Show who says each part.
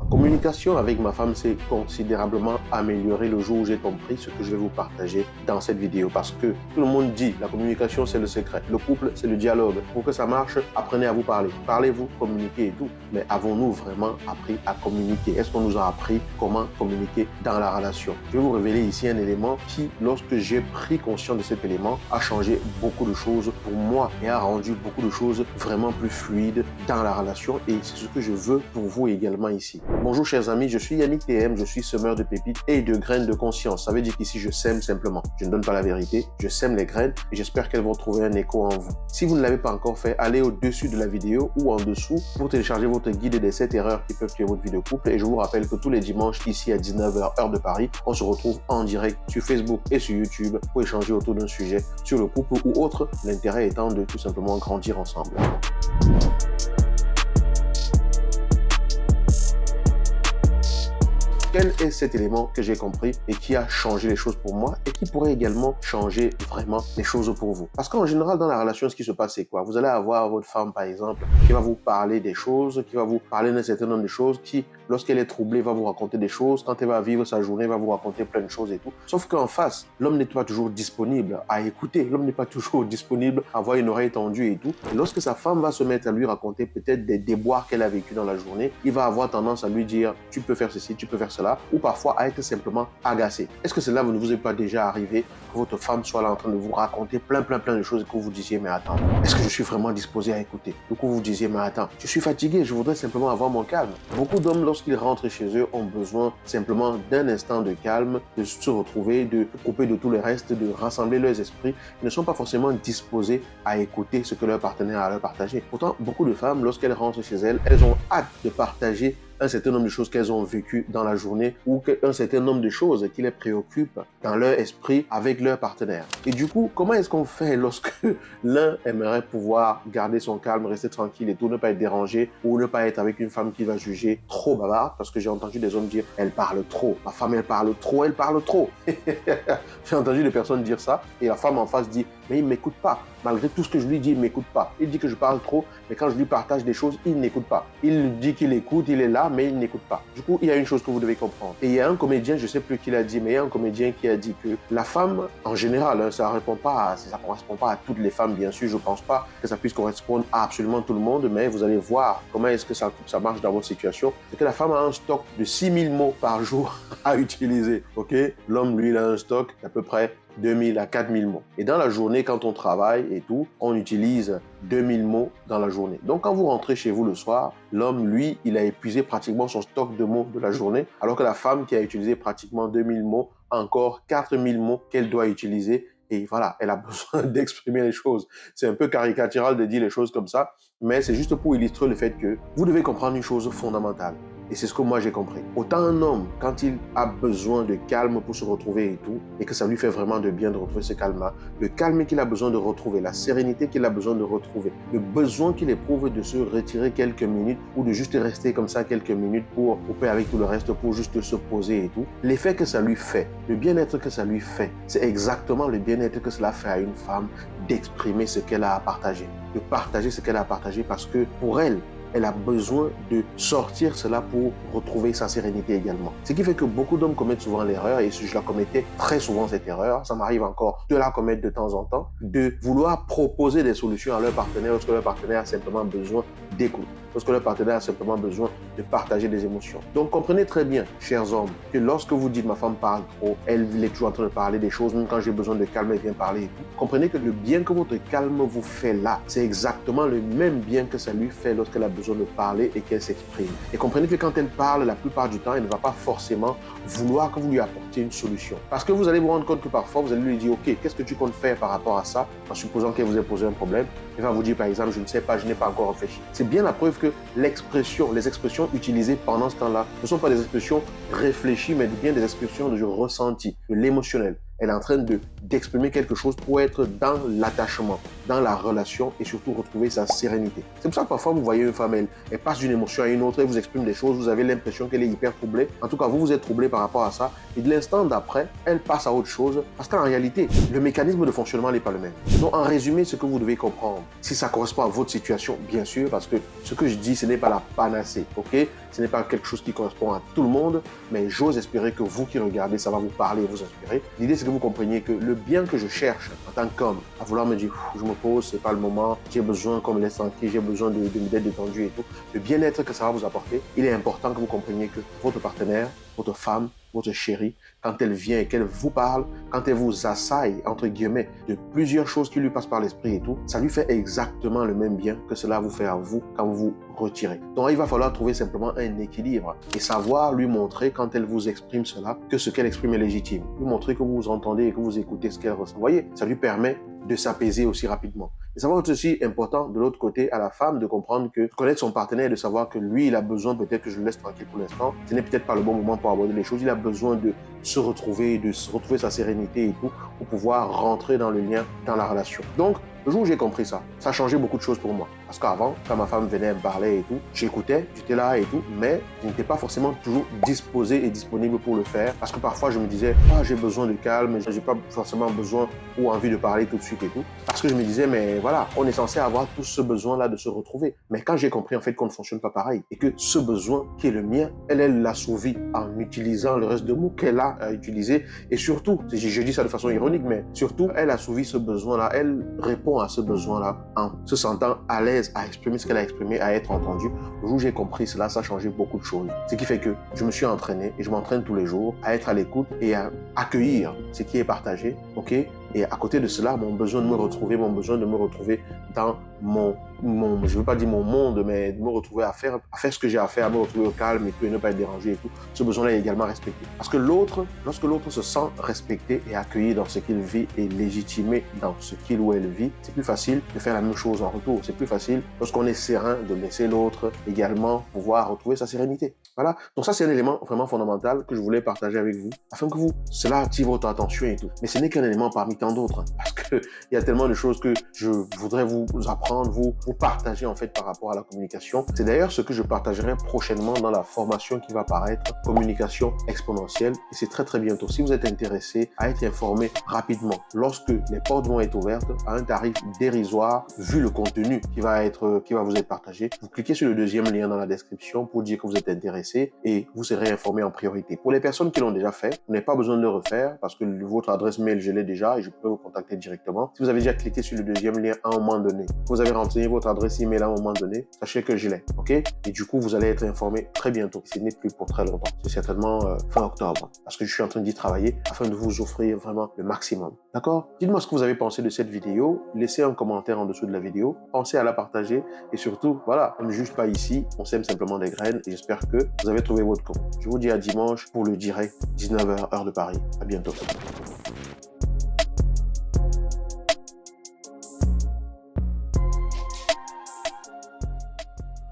Speaker 1: communication avec ma femme s'est considérablement améliorée le jour où j'ai compris ce que je vais vous partager dans cette vidéo. Parce que tout le monde dit la communication c'est le secret, le couple c'est le dialogue. Pour que ça marche, apprenez à vous parler. Parlez-vous, communiquez et tout. Mais avons-nous vraiment appris à communiquer? Est-ce qu'on nous a appris comment communiquer dans la relation? Je vais vous révéler ici un élément qui, lorsque j'ai pris conscience de cet élément, a changé beaucoup de choses pour moi et a rendu beaucoup de choses vraiment plus fluides dans la relation. Et c'est ce que je veux pour vous également ici. Bonjour chers amis, je suis Yannick TM, je suis semeur de pépites et de graines de conscience. Ça veut dire qu'ici je sème simplement. Je ne donne pas la vérité, je sème les graines et j'espère qu'elles vont trouver un écho en vous. Si vous ne l'avez pas encore fait, allez au-dessus de la vidéo ou en dessous pour télécharger votre guide des 7 erreurs qui peuvent tuer votre vie de couple. Et je vous rappelle que tous les dimanches ici à 19h heure de Paris, on se retrouve en direct sur Facebook et sur YouTube pour échanger autour d'un sujet sur le couple ou autre, l'intérêt étant de tout simplement grandir ensemble. Quel est cet élément que j'ai compris et qui a changé les choses pour moi et qui pourrait également changer vraiment les choses pour vous? Parce qu'en général, dans la relation, ce qui se passe, c'est quoi? Vous allez avoir votre femme, par exemple, qui va vous parler des choses, qui va vous parler d'un certain nombre de choses, qui, lorsqu'elle est troublée, va vous raconter des choses. Quand elle va vivre sa journée, va vous raconter plein de choses et tout. Sauf qu'en face, l'homme n'est pas toujours disponible à écouter. L'homme n'est pas toujours disponible à avoir une oreille tendue et tout. Et lorsque sa femme va se mettre à lui raconter peut-être des déboires qu'elle a vécu dans la journée, il va avoir tendance à lui dire « tu peux faire ceci, tu peux faire cela », ou parfois à être simplement agacé. Est-ce que cela ne vous est pas déjà arrivé que votre femme soit là en train de vous raconter plein de choses et que vous disiez « mais attends, est-ce que je suis vraiment disposé à écouter ?» Du coup, vous disiez « mais attends, je suis fatigué, je voudrais simplement avoir mon calme. » Beaucoup d'hommes, lorsqu'ils rentrent chez eux, ont besoin simplement d'un instant de calme, de se retrouver, de couper de tout le reste, de rassembler leurs esprits. Ils ne sont pas forcément disposés à écouter ce que leur partenaire a à leur partager. Pourtant, beaucoup de femmes, lorsqu'elles rentrent chez elles, elles ont hâte de partager un certain nombre de choses qu'elles ont vécues dans la journée ou un certain nombre de choses qui les préoccupent dans leur esprit avec leur partenaire. Et du coup, comment est-ce qu'on fait lorsque l'un aimerait pouvoir garder son calme, rester tranquille et tout, ne pas être dérangé ou ne pas être avec une femme qui va juger trop bavarde? Parce que j'ai entendu des hommes dire « elle parle trop, ma femme elle parle trop, elle parle trop ». J'ai entendu des personnes dire ça et la femme en face dit « mais il ne m'écoute pas. Malgré tout ce que je lui dis, il ne m'écoute pas. Il dit que je parle trop, mais quand je lui partage des choses, il n'écoute pas. Il dit qu'il écoute, il est là, mais il n'écoute pas. » Du coup, il y a une chose que vous devez comprendre. Et il y a un comédien, je ne sais plus qui l'a dit, mais il y a un comédien qui a dit que la femme, en général, ça ne correspond pas à toutes les femmes, bien sûr. Je ne pense pas que ça puisse correspondre à absolument tout le monde, mais vous allez voir comment est-ce que ça marche dans votre situation. C'est que la femme a un stock de 6000 mots par jour à utiliser. Ok? L'homme, lui, il a un stock d'à peu près 2000 à 4000 mots. Et dans la journée, quand on travaille et tout, on utilise 2000 mots dans la journée. Donc, quand vous rentrez chez vous le soir, l'homme, lui, il a épuisé pratiquement son stock de mots de la journée, alors que la femme qui a utilisé pratiquement 2000 mots, a encore 4000 mots qu'elle doit utiliser. Et voilà, elle a besoin d'exprimer les choses. C'est un peu caricatural de dire les choses comme ça, mais c'est juste pour illustrer le fait que vous devez comprendre une chose fondamentale. Et c'est ce que moi j'ai compris. Autant un homme, quand il a besoin de calme pour se retrouver et tout, et que ça lui fait vraiment de bien de retrouver ce calme-là, le calme qu'il a besoin de retrouver, la sérénité qu'il a besoin de retrouver, le besoin qu'il éprouve de se retirer quelques minutes ou de juste rester comme ça quelques minutes pour couper avec tout le reste, pour juste se poser et tout, l'effet que ça lui fait, le bien-être que ça lui fait, c'est exactement le bien-être que cela fait à une femme d'exprimer ce qu'elle a à partager, de partager ce qu'elle a à partager parce que pour elle, elle a besoin de sortir cela pour retrouver sa sérénité également. Ce qui fait que beaucoup d'hommes commettent souvent l'erreur, et je la commettais très souvent cette erreur, ça m'arrive encore de la commettre de temps en temps, de vouloir proposer des solutions à leur partenaire lorsque leur partenaire a simplement besoin d'écoute, lorsque leur partenaire a simplement besoin de partager des émotions. Donc comprenez très bien, chers hommes, que lorsque vous dites « ma femme parle trop, elle est toujours en train de parler des choses, même quand j'ai besoin de calme, elle vient parler et tout », comprenez que le bien que votre calme vous fait là, c'est exactement le même bien que ça lui fait lorsqu'elle a besoin de parler et qu'elle s'exprime. Et comprenez que quand elle parle, la plupart du temps, elle ne va pas forcément vouloir que vous lui apportiez une solution. Parce que vous allez vous rendre compte que parfois, vous allez lui dire « ok, qu'est-ce que tu comptes faire par rapport à ça ?» en supposant qu'elle vous ait posé un problème. Elle va vous dire par exemple « je ne sais pas, je n'ai pas encore réfléchi ». C'est bien la preuve que les expressions utilisées pendant ce temps-là ne sont pas des expressions réfléchies, mais bien des expressions de ressenti, de l'émotionnel. Elle est en train d'exprimer quelque chose pour être dans l'attachement, dans la relation et surtout retrouver sa sérénité. C'est pour ça que parfois vous voyez une femme, elle passe d'une émotion à une autre, elle vous exprime des choses, vous avez l'impression qu'elle est hyper troublée. En tout cas, vous êtes troublé par rapport à ça et de l'instant d'après, elle passe à autre chose parce qu'en réalité, le mécanisme de fonctionnement n'est pas le même. Donc en résumé, ce que vous devez comprendre, si ça correspond à votre situation, bien sûr, parce que ce que je dis, ce n'est pas la panacée, ok? Ce n'est pas quelque chose qui correspond à tout le monde, mais j'ose espérer que vous qui regardez, ça va vous parler et vous inspirer. L'idée, c'est que vous compreniez que le bien que je cherche en tant qu'homme, à vouloir me dire, je me pose, c'est pas le moment, j'ai besoin qu'on me laisse tranquille, j'ai besoin d'être détendu et tout, le bien-être que ça va vous apporter, il est important que vous compreniez que votre partenaire, votre femme, votre chérie, quand elle vient et qu'elle vous parle, quand elle vous assaille, entre guillemets, de plusieurs choses qui lui passent par l'esprit et tout, ça lui fait exactement le même bien que cela vous fait à vous quand vous vous retirez. Donc, il va falloir trouver simplement un équilibre et savoir lui montrer, quand elle vous exprime cela, que ce qu'elle exprime est légitime. Lui montrer que vous entendez et que vous écoutez ce qu'elle ressent. Vous voyez, ça lui permet de s'apaiser aussi rapidement. Et ça va être aussi important de l'autre côté à la femme de comprendre que connaître son partenaire et de savoir que lui, il a besoin peut-être que je le laisse tranquille pour l'instant. Ce n'est peut-être pas le bon moment pour aborder les choses. Il a besoin de se retrouver sa sérénité et tout pour pouvoir rentrer dans le lien, dans la relation. Donc, le jour où j'ai compris ça, ça a changé beaucoup de choses pour moi. Parce qu'avant, quand ma femme venait me parler et tout, j'écoutais, j'étais là et tout, mais je n'étais pas forcément toujours disposé et disponible pour le faire. Parce que parfois, je me disais, ah, j'ai besoin de calme, j'ai pas forcément besoin ou envie de parler tout de suite et tout. Parce que je me disais, mais voilà, on est censé avoir tout ce besoin-là de se retrouver. Mais quand j'ai compris en fait qu'on ne fonctionne pas pareil et que ce besoin qui est le mien, elle l'assouvi en utilisant le reste de mots qu'elle a utilisé. Et surtout, je dis ça de façon ironique, mais surtout, elle assouvi ce besoin-là, elle répond à ce besoin-là en se sentant à l'aise à exprimer ce qu'elle a exprimé, à être entendue. Le jour où j'ai compris cela, ça a changé beaucoup de choses. Ce qui fait que je me suis entraîné et je m'entraîne tous les jours à être à l'écoute et à accueillir ce qui est partagé, ok? Et à côté de cela, mon besoin de me retrouver dans je ne veux pas dire mon monde, mais de me retrouver à faire ce que j'ai à faire, à me retrouver au calme et tout, et ne pas être dérangé et tout. Ce besoin-là est également respecté. Parce que lorsque l'autre se sent respecté et accueilli dans ce qu'il vit et légitimé dans ce qu'il ou elle vit, c'est plus facile de faire la même chose en retour. C'est plus facile lorsqu'on est serein de laisser l'autre également pouvoir retrouver sa sérénité. Voilà. Donc ça, c'est un élément vraiment fondamental que je voulais partager avec vous, afin que cela attire votre attention et tout. Mais ce n'est qu'un élément parmi tant d'autres, parce qu'il y a tellement de choses que je voudrais vous apprendre, vous partager en fait par rapport à la communication. C'est d'ailleurs ce que je partagerai prochainement dans la formation qui va paraître, communication exponentielle. Et c'est très très bientôt. Si vous êtes intéressé à être informé rapidement, lorsque les portes vont être ouvertes à un tarif dérisoire, vu le contenu qui va vous être partagé, vous cliquez sur le deuxième lien dans la description pour dire que vous êtes intéressé et vous serez informé en priorité. Pour les personnes qui l'ont déjà fait, vous n'avez pas besoin de le refaire parce que votre adresse mail, je l'ai déjà et je peux vous contacter directement. Si vous avez déjà cliqué sur le deuxième lien à un moment donné, vous avez renseigné votre adresse email à un moment donné, sachez que je l'ai, ok? Et du coup, vous allez être informé très bientôt. Ce n'est plus pour très longtemps. C'est certainement fin octobre parce que je suis en train d'y travailler afin de vous offrir vraiment le maximum. D'accord? Dites-moi ce que vous avez pensé de cette vidéo. Laissez un commentaire en dessous de la vidéo. Pensez à la partager et surtout, voilà, on ne juge pas ici. On sème simplement des graines et j'espère que vous avez trouvé votre compte. Je vous dis à dimanche pour le direct 19h heure de Paris. À bientôt.